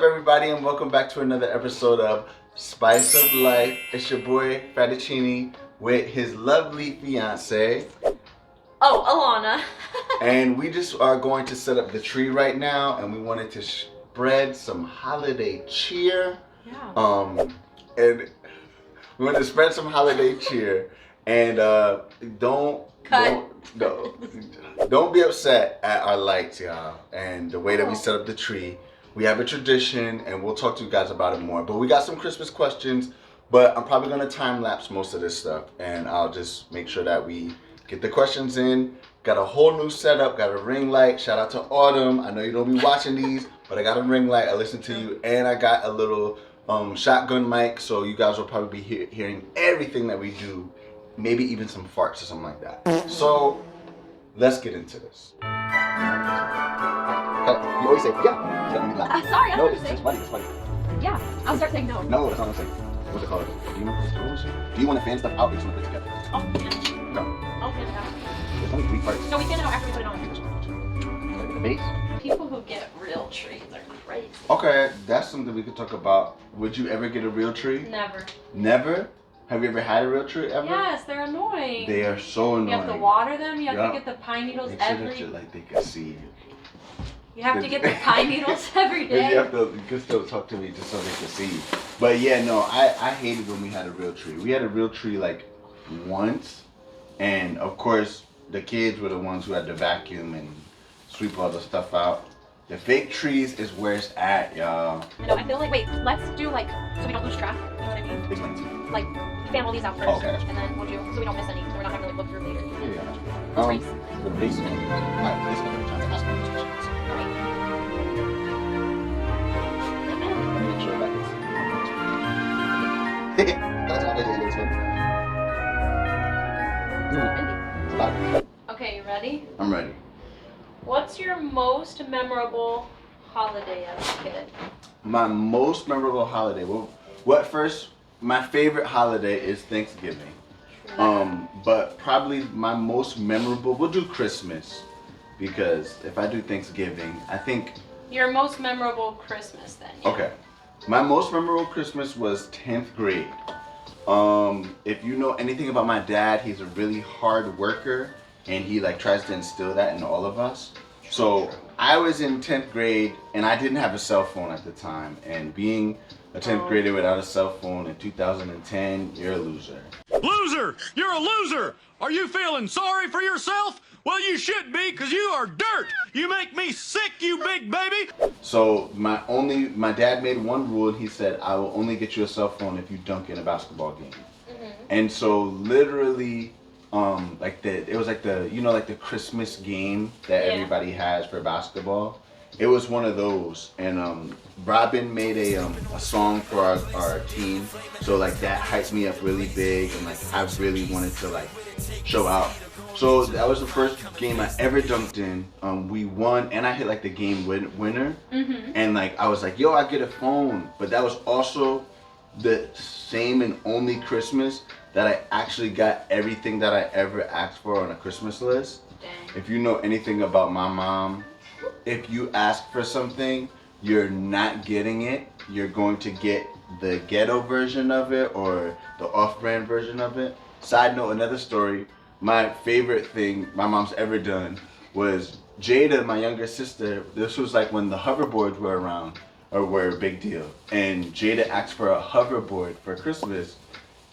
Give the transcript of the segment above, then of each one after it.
up, everybody, and welcome back to another episode of Spice of Life. It's your boy Fattacheenie with his lovely fiance. Oh, Alanna. And we just are going to set up the tree right now, and we wanted to spread some holiday cheer. Yeah. And we wanted to spread some holiday cheer, and don't be upset at our lights, y'all, and the way that we set up the tree. We have a tradition, and we'll talk to you guys about it more. But we got some Christmas questions, but I'm probably gonna time lapse most of this stuff, and I'll just make sure that we get the questions in. Got a whole new setup, got a ring light. Shout out to Autumn. I know you don't be watching these, but I got a ring light. I listen to you, and I got a little shotgun mic, so you guys will probably be hearing everything that we do, maybe even some farts or something like that. So let's get into this. You always say, yeah. Sorry, I No, don't it's funny, it's funny. Yeah, I'll start saying no. No, that's not what I'm saying. What's it called? Do you want to fan stuff out or just want to put it together? Oh, yeah. No. I'll fan it out. There's only 3 parts. No, we fan it out after we put it on. The base? People who get real trees are crazy. Okay, that's something we could talk about. Would you ever get a real tree? Never. Never? Have you ever had a real tree ever? Yes, they're annoying. They are so annoying. You have to water them. You have to get the pine needles every. Like they can see you. You have to get the pine needles every day. You can still talk to me just so they can see you. But yeah, no, I hated when we had a real tree. We had a real tree like once, and of course the kids were the ones who had to vacuum and sweep all the stuff out. The fake trees is where it's at, y'all. I know. I feel like let's do like so we don't lose track. You know what I mean? Explain to me. Like fan all these out first, okay. And then we'll do so we don't miss any. So we're not having to like look through later. Yeah. The base. Alright, this is another time to ask me questions. Okay, you ready? I'm ready. What's your most memorable holiday as a kid? My most memorable holiday. Well, my favorite holiday is Thanksgiving. But probably my most memorable, we'll do Christmas, because if I do Thanksgiving, I think your most memorable Christmas then. Yeah. Okay. My most memorable Christmas was 10th grade. If you know anything about my dad, he's a really hard worker, and he like tries to instill that in all of us. So I was in 10th grade, and I didn't have a cell phone at the time, and being a 10th grader without a cell phone in 2010, you're a loser. Loser! You're a loser! Are you feeling sorry for yourself? Well, you should be, because you are dirt! You make me sick, you big baby! So my dad made one rule, and he said, I will only get you a cell phone if you dunk in a basketball game. And so literally, it was like the Christmas game that everybody has for basketball. It was one of those, and Robin made a song for our team, so like that hyped me up really big, and like I really wanted to like show out. So that was the first game I ever dunked in. We won, and I hit like the game winner, and like I was like, yo, I get a phone. But that was also the same and only Christmas that I actually got everything that I ever asked for on a Christmas list. Dang. If you know anything about my mom, if you ask for something, you're not getting it. You're going to get the ghetto version of it or the off-brand version of it. Side note, another story. My favorite thing my mom's ever done was Jada, my younger sister. This was like when the hoverboards were around or were a big deal. And Jada asked for a hoverboard for Christmas.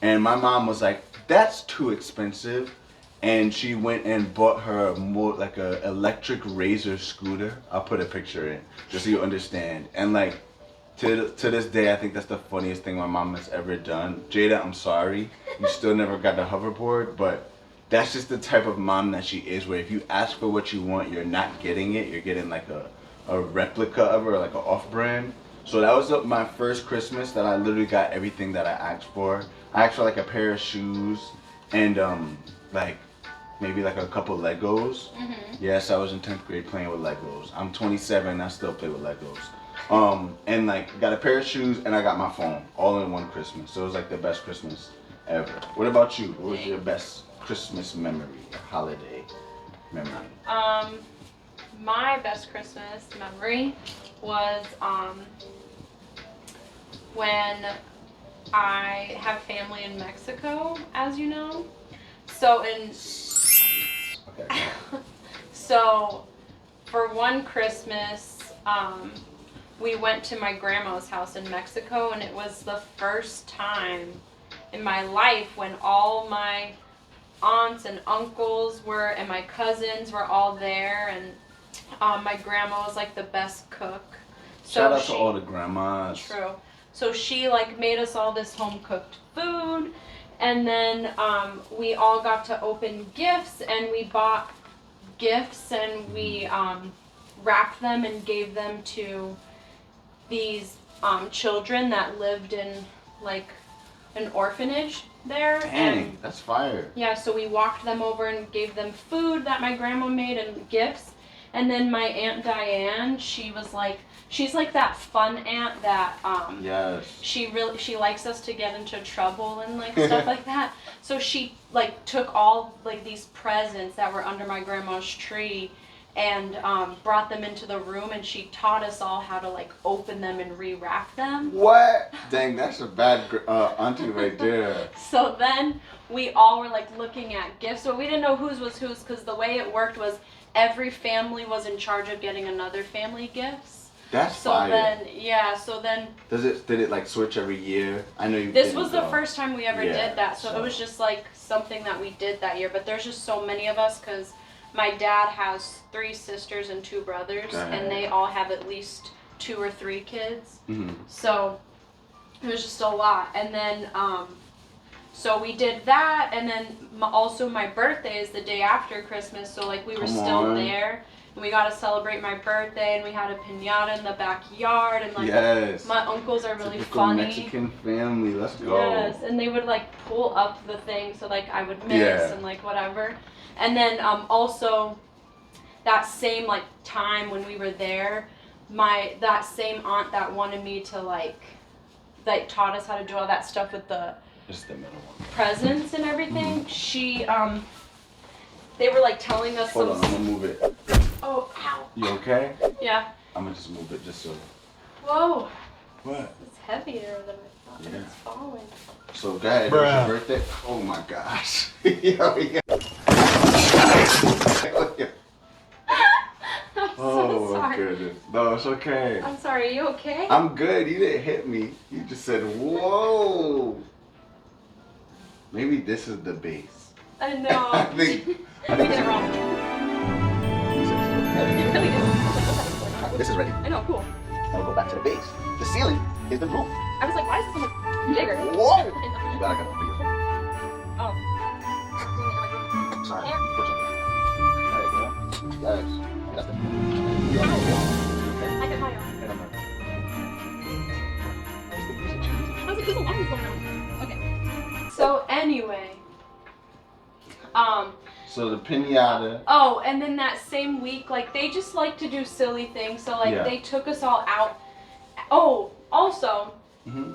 And my mom was like, that's too expensive. And she went and bought her a electric razor scooter. I'll put a picture in just so you understand. And like to this day, I think that's the funniest thing my mom has ever done. Jada, I'm sorry, you still never got the hoverboard, but that's just the type of mom that she is, where if you ask for what you want, you're not getting it. You're getting like a replica of her, like an off-brand. So that was my first Christmas that I literally got everything that I asked for. I asked for like a pair of shoes and like maybe like a couple Legos. Yes, I was in 10th grade playing with Legos. I'm 27, I still play with Legos. And like got a pair of shoes and I got my phone all in one Christmas. So it was like the best Christmas ever. What about you? What was your best Christmas memory, holiday memory? My best Christmas memory was when I have family in Mexico, as you know. So Okay. so for one Christmas, we went to my grandma's house in Mexico, and it was the first time in my life when all my aunts and uncles were, and my cousins were all there, and my grandma was like the best cook. So Shout out to all the grandmas. True. So she like made us all this home cooked food, and then we all got to open gifts, and we bought gifts, and we wrapped them and gave them to these children that lived in like an orphanage there. Dang, And that's fire. yeah, so we walked them over and gave them food that my grandma made and gifts. And then my Aunt Diane, she was like, she's like that fun aunt that Yes. she likes us to get into trouble and like stuff like that. So she like took all like these presents that were under my grandma's tree and brought them into the room, and she taught us all how to like open them and rewrap them. What? Dang, that's a bad auntie right there. So then we all were like looking at gifts, but we didn't know whose was whose, because the way it worked was every family was in charge of getting another family gifts. That's So fire. then Did it like switch every year? I know you. this didn't was the go. first time we ever Yeah, did that, so it was just like something that we did that year. But there's just so many of us, because my dad has 3 sisters and 2 brothers, and they all have at least 2 or 3 kids. Mm-hmm. So it was just a lot. And then so we did that, and then also my birthday is the day after Christmas, so like we were still there, and we got to celebrate my birthday, and we had a piñata in the backyard, and like Yes. my uncles are really Typical funny. Mexican family. Let's go. Yes, and they would like pull up the thing so like I would miss Yeah. and like whatever. And then also that same like time when we were there, that same aunt that wanted me to like taught us how to do all that stuff with the Just the middle one. presents and everything. She they were like telling us Hold on, I'm some. gonna move it. Oh, ow. You okay? Yeah. I'm gonna just move it just so. Whoa. What? It's heavier than I thought. Yeah. It's falling. So go ahead. Bruh. It's your birthday. Oh my gosh. Yo, yeah. I'm Oh so my sorry. goodness. No, it's okay. I'm sorry. Are you okay? I'm good. You didn't hit me. You just said, whoa. Maybe this is the base. I know. I think. we did it wrong. This is ready. I know, cool. Now we'll go back to the base. The ceiling is the roof. I was like, why is this so much bigger? Whoa! You gotta go. Oh. Sorry. There you go. Yes. That's it. I got my arm. I was like, there's a line going on. Okay. So anyway, So the piñata. oh, and then that same week, like they just like to do silly things. So like Yeah. they took us all out. Oh, also, Mm-hmm.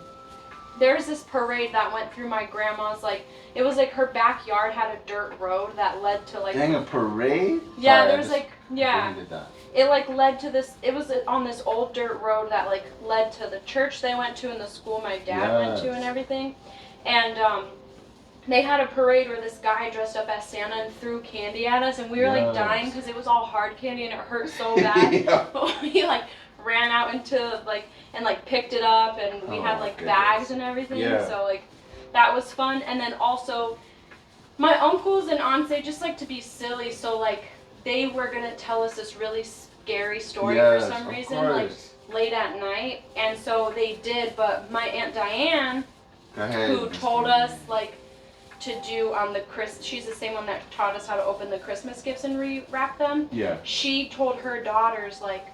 there's this parade that went through my grandma's, like, it was like her backyard had a dirt road that led to like. Dang, a parade? Yeah, Sorry, there I was just like, yeah. blended that. It like led to this, it was on this old dirt road that like led to the church they went to and the school my dad went to Yes. and everything. And they had a parade where this guy dressed up as Santa and threw candy at us, and we were like Yes. dying because it was all hard candy and it hurt so bad. Yeah. But we like ran out into like, and like picked it up, and we Oh had my like goodness. bags and everything. Yeah. So like that was fun. And then also my uncles and aunts, they just like to be silly, so like they were gonna tell us this really scary story Yes, for some of reason, like course. late at night, and so they did. But my Aunt Diane, Go ahead. who told us like to do on the she's the same one that taught us how to open the Christmas gifts and rewrap them. Yeah. She told her daughters like,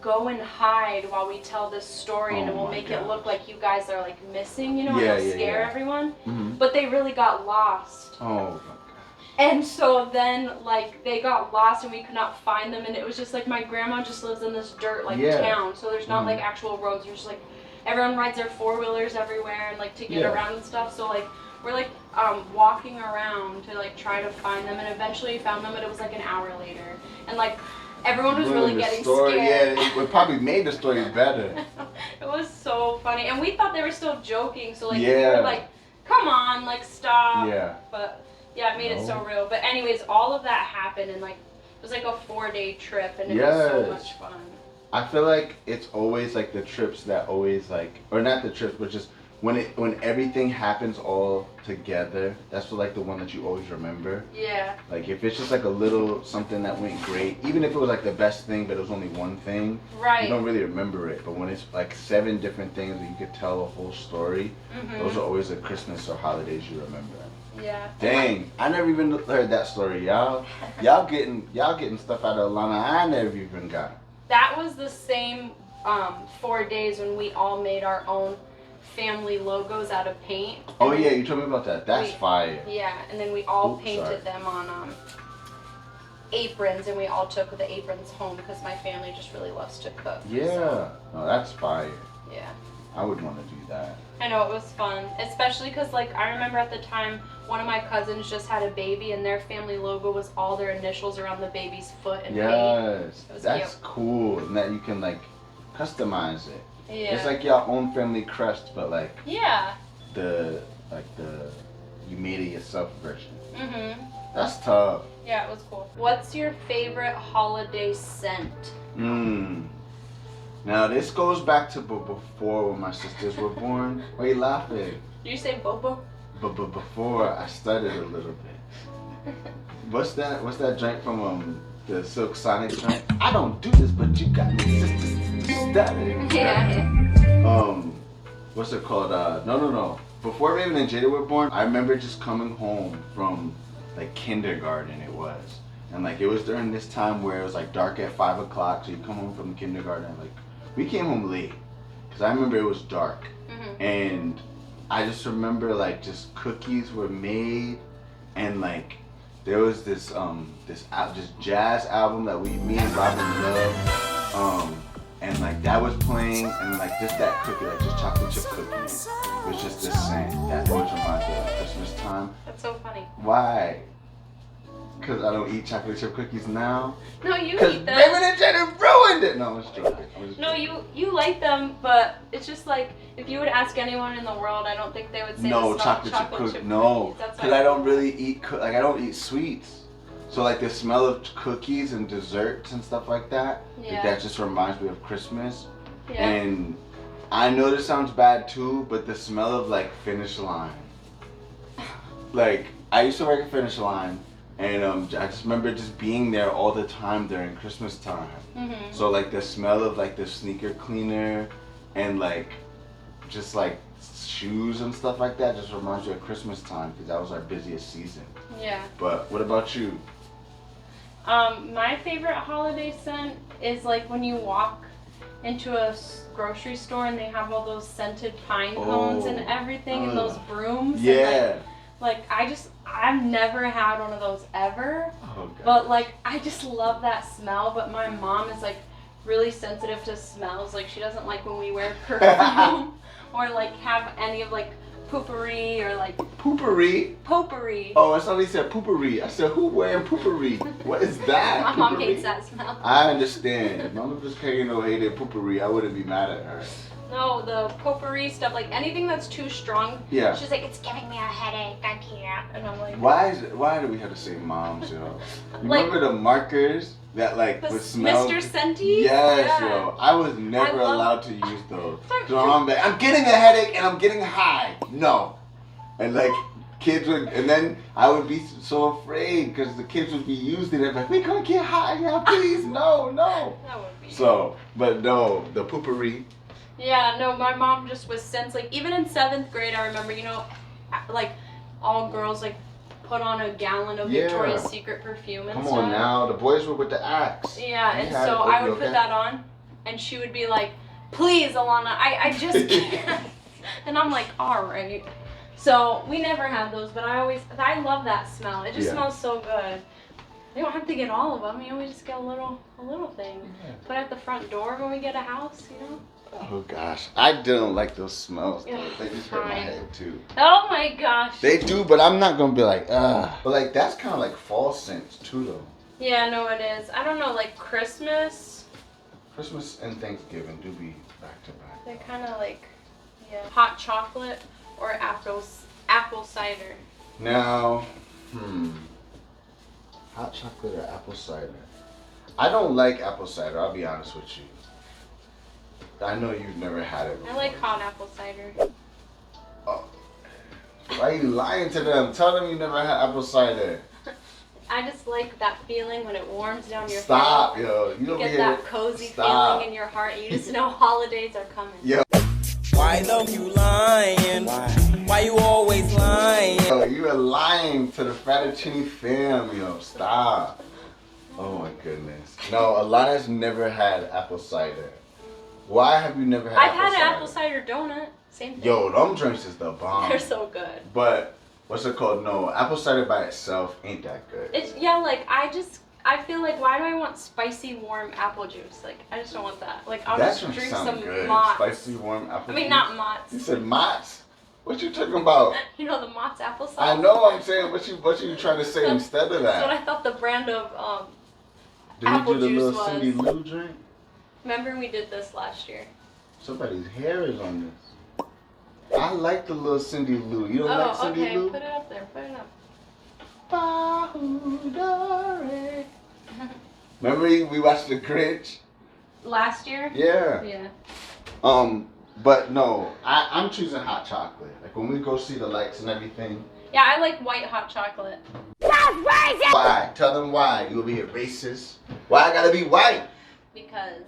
go and hide while we tell this story, and Oh it will my make it gosh. look like you guys are like missing, you know, Yeah, and it'll yeah, scare yeah. everyone. Mm-hmm. But they really got lost. Oh my gosh. And so then, like, they got lost and we could not find them, and it was just like my grandma just lives in this dirt like Yeah. town, so there's not Mhm. like actual roads. There's just like everyone rides their 4-wheelers everywhere and like to get Yeah. around and stuff. So like we're like walking around to like try to find them, and eventually found them, but it was like an hour later, and like everyone was really Ruined the getting story. scared. Yeah, it probably made the story better. It was so funny, and we thought they were still joking. So like we Yeah. were like, "Come on, like stop." Yeah. But yeah, it made it so real. But anyways, all of that happened, and like it was like a 4-day trip, and it was so much fun. I feel like it's always like the trips that always like, or not the trips, but just when everything happens all together. That's like the one that you always remember. Yeah. Like if it's just like a little something that went great, even if it was like the best thing, but it was only one thing, Right. you don't really remember it. But when it's like 7 different things and you could tell a whole story, those are always the Christmas or holidays you remember. Yeah. Dang, I never even heard that story, y'all. Y'all getting stuff out of Alanna I never even got. That was the same 4 days when we all made our own family logos out of paint. Oh yeah, you told me about that. That's fire. Yeah, and then we all Oops, painted sorry. them on aprons, and we all took the aprons home because my family just really loves to cook. Yeah, So, no, that's fire. yeah. I would want to do that. I know, it was fun, especially because like I remember at the time one of my cousins just had a baby and their family logo was all their initials around the baby's foot and paint. Yes, It was that's cute. cool, and that you can like customize it. Yeah. It's like your own family crest, but like Yeah. the you made it yourself version. Mhm. That's tough. Yeah, it was cool. What's your favorite holiday scent? Now this goes back to before when my sisters were born. Why you laughing? Did you say Bobo? But before I studied a little bit. What's that drink from the Silk Sonic drink? I don't do this, but you got me study. Yeah. What's it called? No. Before Raven and Jada were born, I remember just coming home from like kindergarten. It was, and like it was during this time where it was like dark at 5 o'clock. So you come home from kindergarten, and, like we came home late, cause I remember it was dark, and I just remember like just cookies were made, and like there was this just jazz album that me and Robin loved, and like that was playing, and like just that cookie, like just chocolate chip cookies, was just this scent that always reminds me of Christmas time. That's so funny. Why? Because I don't eat chocolate chip cookies now. No, you Because eat them. Raven and Jada ruined it. No, I'm just joking. No, you like them, but it's just like if you would ask anyone in the world, I don't think they would say No the smell of chocolate chip cookies. cookies. No, That's because I don't really eat I don't eat sweets. So like the smell of cookies and desserts and stuff like that, like that just reminds me of Christmas. Yeah. And I know this sounds bad too, but the smell of like Finish Line. Like I used to work at Finish Line, and I just remember just being there all the time during Christmas time. So like the smell of like the sneaker cleaner and like just like shoes and stuff like that just reminds you of Christmas time because that was our busiest season. Yeah. But what about you? My favorite holiday scent is like when you walk into a grocery store and they have all those scented pine cones and everything and those brooms. Yeah. And like I've never had one of those ever. Oh, God. But like I just love that smell. But my mom is like really sensitive to smells. Like she doesn't like when we wear perfume or like have any of like poopery or like Poopery? potpourri. Oh, I suddenly said poopery. I said, who wearing poopery? What is that? My mom Poopery? hates that smell. I understand. If Mama just carrying no hated poopery, I wouldn't be mad at her. No, the potpourri stuff, like anything that's too strong. Yeah. She's like, it's giving me a headache. I can't. And I'm like, Why do we have the same moms, yo? You Like- remember the markers that like would smell? Mr. Scenty? Yes, Yeah. yo. I was never I love- allowed to use those. So my mom be like, I'm getting a headache and I'm getting high. No. And like kids would, and then I would be so afraid because the kids would be using it. Like, we gonna get high now, please. No. That would be. So, but no, the poopery. Yeah, no, my mom just was sense like even in 7th grade, I remember, you know, like all girls like put on a gallon of Yeah. Victoria's Secret perfume and Come stuff. on now, the boys were with the axe. Yeah, We and had so it. I would Okay. put that on, and she would be like, "Please, Alanna, I just can't." And I'm like, "All right." So we never had those, but I love that smell. It just Yeah. smells so good. You don't have to get all of them. You know, we just get a little thing. Yeah. Put at the front door when we get a house. You know. Oh gosh, I didn't like those smells. Though. Yeah, They just hurt my fine. head too. Oh my gosh. They do, but I'm not gonna be like, ugh. But like that's kind of like fall scents too, though. Yeah, no, it is. I don't know, like Christmas. Christmas and Thanksgiving do be back to back. they're kind of like, yeah. Hot chocolate or apple cider. Now, hot chocolate or apple cider? I don't like apple cider, I'll be honest with you. I know you've never had it before. I like hot apple cider. Oh. Why are you lying to them? Tell them you never had apple cider. I just like that feeling when it warms down your Stop, face. yo. You You get that cozy feeling in your heart. You just know holidays are coming. Yo. Why though you lying? Why you always lying? Yo, you are lying to the Fattacheenie fam, yo. Stop. Oh my goodness. No, Alanna's never had apple cider. Why have you never had I've apple had cider? an apple cider donut. Same thing. Yo, them drinks is the bomb. They're so good. But what's it called? No, apple cider by itself ain't that good. It's like I feel like why do I want spicy warm apple juice? Like I just don't want that. Like I'll That just drink drink sound some good. Mott's. Spicy warm apple I mean juice. not Mott's. You said Mott's? What you talking about? You know the Mott's applesauce? I know I'm saying what you trying to say instead of That's what that. I thought the brand of Did apple you do the juice little was. Cindy Lou drink? Remember we did this last year. Somebody's hair is on this. I like the little Cindy Lou. You don't like Oh, Cindy okay. Lou? Put it up there. Put it up. Bahudare. Remember we watched The Grinch? Last year? Yeah. Yeah. But no, I'm choosing hot chocolate. Like when we go see the lights and everything. Yeah, I like white hot chocolate. Why? Tell them why. You will be a racist. Why I gotta be white? Because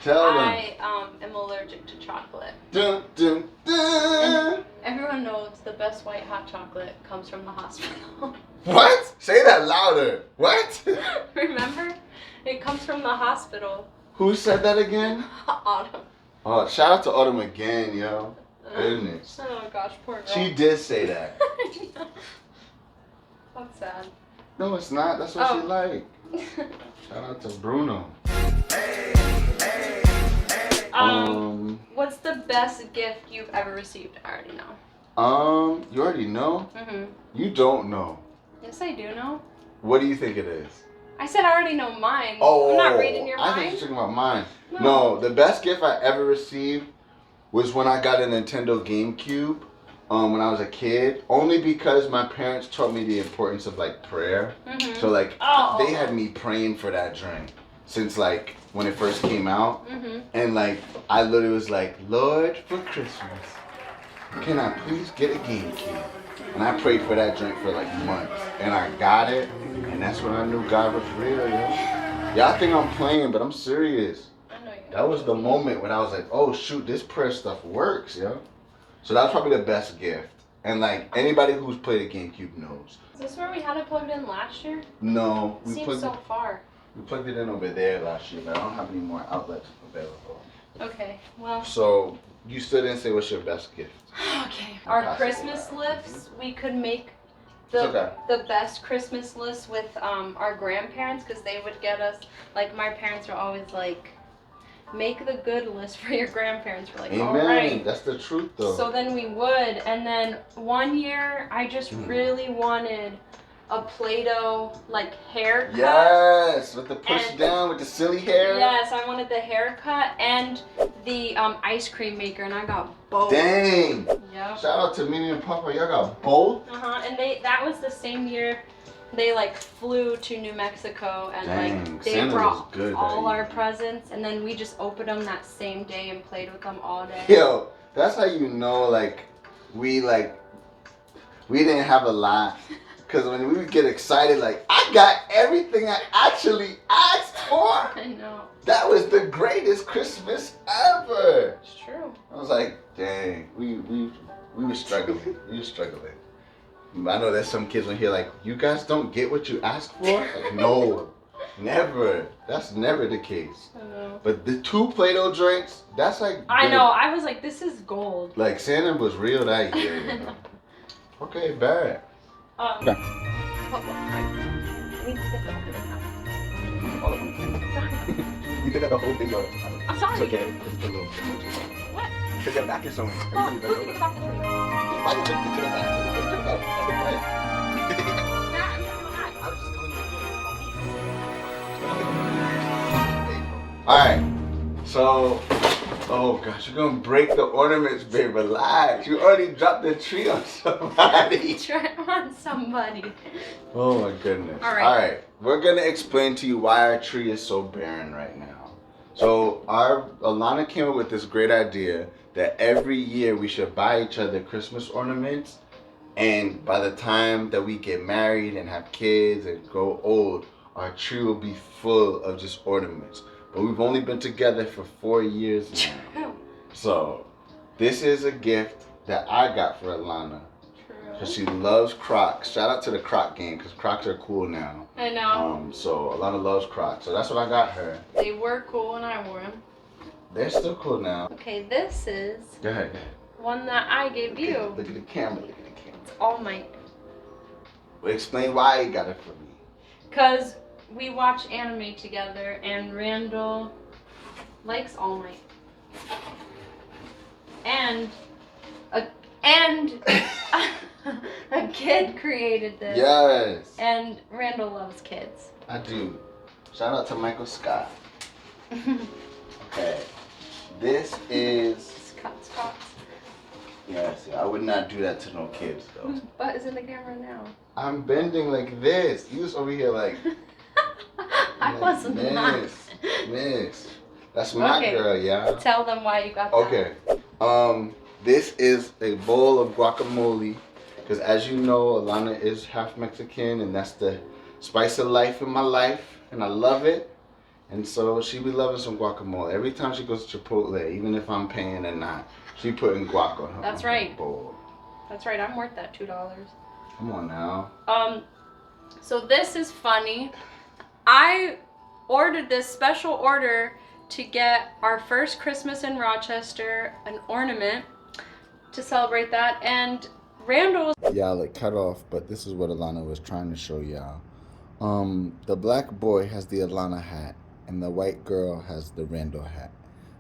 Tell them. I am allergic to chocolate. Dun, dun, dun. Everyone knows the best white hot chocolate comes from the hospital. What? Say that louder. What? Remember? It comes from the hospital. Who said that again? Autumn. Oh, shout out to Autumn again, yo. Goodness. Oh gosh, poor girl. She did say that. That's sad. No, it's not. That's what Oh. she like. Shout out to Bruno. What's the best gift you've ever received? I already know. You already know? Mhm. You don't know. Yes, I do know. What do you think it is? I said I already know mine. Oh, I'm not reading your I think mind. you're talking about mine. No. No, the best gift I ever received was when I got a Nintendo GameCube when I was a kid. Only because my parents taught me the importance of like prayer. Mhm. So like Oh. they had me praying for that drink since like when it first came out. Mhm. And like I literally was like, Lord, for Christmas, can I please get a GameCube? And I prayed for that drink for like months. And I got it. And that's when I knew God was real, yo. Y'all think I'm playing, but I'm serious. I know you. That was the moment when I was like, oh shoot, this prayer stuff works, yo. So that was probably the best gift. And like anybody who's played a GameCube knows. Is this where we had it plugged in last year? No, It seems so far. we plugged it in over there last year, but I don't have any more outlets available. Okay, well. So you still didn't say what's your best gift. Okay. Our Christmas lists, we could make the best Christmas list with our grandparents because they would get us, like my parents are always like, make the good list for your grandparents. We're like, Amen. all right. That's the truth though. So then we would, and then one year I just really wanted a Play-Doh like haircut. Yes, with the push And- down with the silly hair. Yes, I wanted the haircut and the ice cream maker, and I got both. Dang. Yep. Shout out to Mimi and Papa. Y'all got both? And that was the same year they like flew to New Mexico and Dang, like they Santa brought was good all that our year. presents, and then we just opened them that same day and played with them all day. Yo, that's how you know like we didn't have a lot. Cause when we would get excited, like I got everything I actually asked for. I know. That was the greatest Christmas ever. It's true. I was like, dang, we were struggling. We were struggling. I know there's some kids in here like, you guys don't get what you asked for? Like, no, never. That's never the case. I know. But the 2 Play-Doh drinks, that's like I good. know. I was like, this is gold. Like Santa was real that year, you know? Okay, bad. Okay. Hold on. I need to get them You did the whole thing on. I'm sorry. It's okay. It's a little. What? Because your back is showing. Oh, who's gonna get back to me? Why did you put it back? Put it back. Nah, I'm not. I was just going to Alright. So, Oh gosh, you're gonna break the ornaments, babe. Relax. You already dropped the tree on somebody. Try on somebody. Oh my goodness. All right. Alright. We're gonna explain to you why our tree is so barren right now. So Alanna came up with this great idea that every year we should buy each other Christmas ornaments, and by the time that we get married and have kids and grow old, our tree will be full of just ornaments. But we've only been together for 4 years now. So this is a gift that I got for Alanna. Because she loves Crocs. Shout out to the Croc game, because Crocs are cool now. I know. So Alanna loves Crocs. So that's what I got her. They were cool when I wore them. They're still cool now. Okay, this is Go ahead. one that I gave you. Look at the camera. Look at the camera. It's All Might. Well, explain why you got it for me. Because we watch anime together, and Randall likes All Might. And a kid created this. Yes. And Randall loves kids. I do. Shout out to Michael Scott. Okay. This is... Scott's. Yes, I would not do that to no kids, though. Whose butt is in the camera now? I'm bending like this. You was over here like... I wasn't not. Miss. That's my Okay. girl, yeah. Tell them why you got that. Okay. This is a bowl of guacamole. Because as you know, Alanna is half Mexican, and that's the spice of life in my life. And I love it. And so she be loving some guacamole. Every time she goes to Chipotle, even if I'm paying or not, she putting guac on her, That's on her right. bowl. That's right, I'm worth that $2. Come on now. So this is funny. I ordered this special order to get our first Christmas in Rochester an ornament to celebrate that, and Randall was Y'all, it cut off, but this is what Alanna was trying to show y'all. The black boy has the Alanna hat, and the white girl has the Randall hat.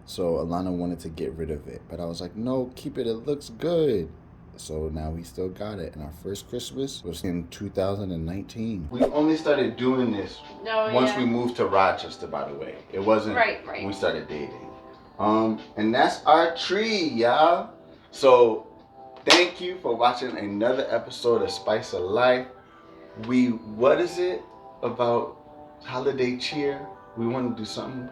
So Alanna wanted to get rid of it, but I was like, no, keep it. It looks good. So now we still got it, and our first Christmas was in 2019. We only started doing this once we moved to Rochester, by the way. It wasn't when we started dating. And that's our tree, y'all. So thank you for watching another episode of Spice of Life. What is it about holiday cheer? We want to do something.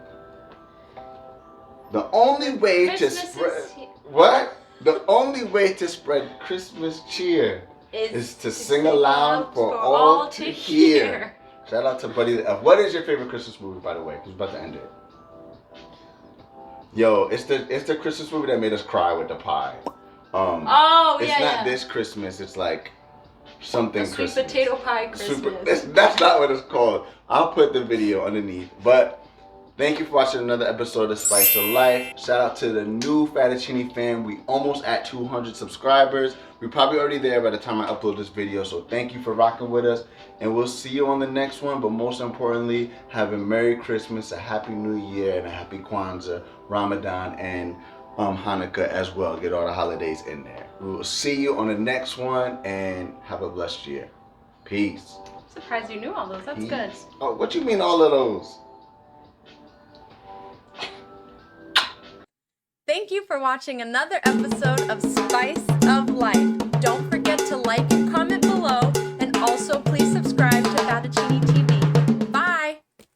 The only way Christmas to spread is here. What? The only way to spread Christmas cheer is to sing aloud for all to hear. Shout out to Buddy the F. What is your favorite Christmas movie, by the way? Because we're about to end it. Yo, it's the Christmas movie that made us cry with the pie. It's not this Christmas. It's like something Sweet Christmas. potato pie Christmas. That's not what it's called. I'll put the video underneath. But thank you for watching another episode of Spice of Life. Shout out to the new Fattacheenie fam. We almost at 200 subscribers. We're probably already there by the time I upload this video. So thank you for rocking with us. And we'll see you on the next one. But most importantly, have a Merry Christmas, a Happy New Year, and a Happy Kwanzaa, Ramadan, and Hanukkah as well. Get all the holidays in there. We will see you on the next one, and have a blessed year. Peace. Surprised you knew all those. That's good. Oh, what you mean all of those? Thank you for watching another episode of Spice of Life.